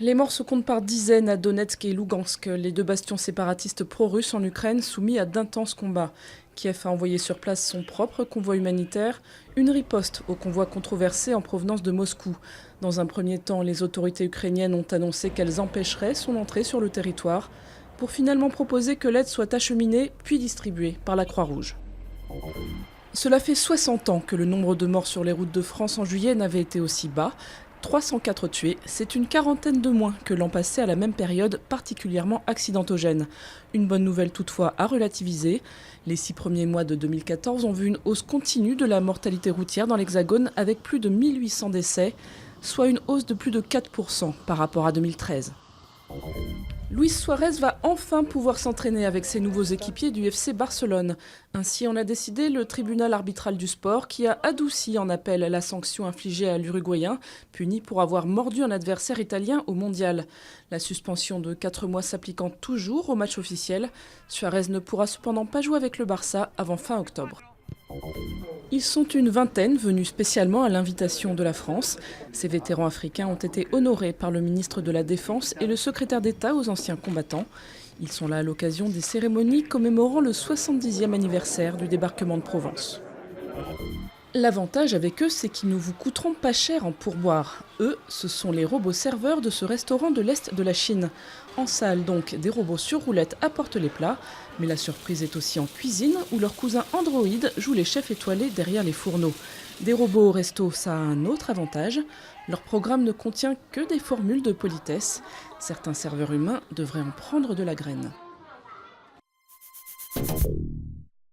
Les morts se comptent par dizaines à Donetsk et Lougansk, les deux bastions séparatistes pro-russes en Ukraine soumis à d'intenses combats. Kiev a envoyé sur place son propre convoi humanitaire, une riposte au convoi controversé en provenance de Moscou. Dans un premier temps, les autorités ukrainiennes ont annoncé qu'elles empêcheraient son entrée sur le territoire, pour finalement proposer que l'aide soit acheminée puis distribuée par la Croix-Rouge. Cela fait 60 ans que le nombre de morts sur les routes de France en juillet n'avait été aussi bas. 304 tués, c'est une quarantaine de moins que l'an passé à la même période particulièrement accidentogène. Une bonne nouvelle toutefois à relativiser. Les 6 premiers mois de 2014 ont vu une hausse continue de la mortalité routière dans l'Hexagone avec plus de 1800 décès, soit une hausse de plus de 4% par rapport à 2013. Luis Suarez va enfin pouvoir s'entraîner avec ses nouveaux équipiers du FC Barcelone. Ainsi en a décidé le tribunal arbitral du sport qui a adouci en appel la sanction infligée à l'Uruguayen, puni pour avoir mordu un adversaire italien au mondial. La suspension de 4 mois s'appliquant toujours au match officiel, Suarez ne pourra cependant pas jouer avec le Barça avant fin octobre. Ils sont une vingtaine venus spécialement à l'invitation de la France. Ces vétérans africains ont été honorés par le ministre de la Défense et le secrétaire d'État aux anciens combattants. Ils sont là à l'occasion des cérémonies commémorant le 70e anniversaire du débarquement de Provence. L'avantage avec eux, c'est qu'ils ne vous coûteront pas cher en pourboire. Eux, ce sont les robots serveurs de ce restaurant de l'Est de la Chine. En salle, donc, des robots sur roulette apportent les plats. Mais la surprise est aussi en cuisine, où leur cousin Android joue les chefs étoilés derrière les fourneaux. Des robots au resto, ça a un autre avantage. Leur programme ne contient que des formules de politesse. Certains serveurs humains devraient en prendre de la graine.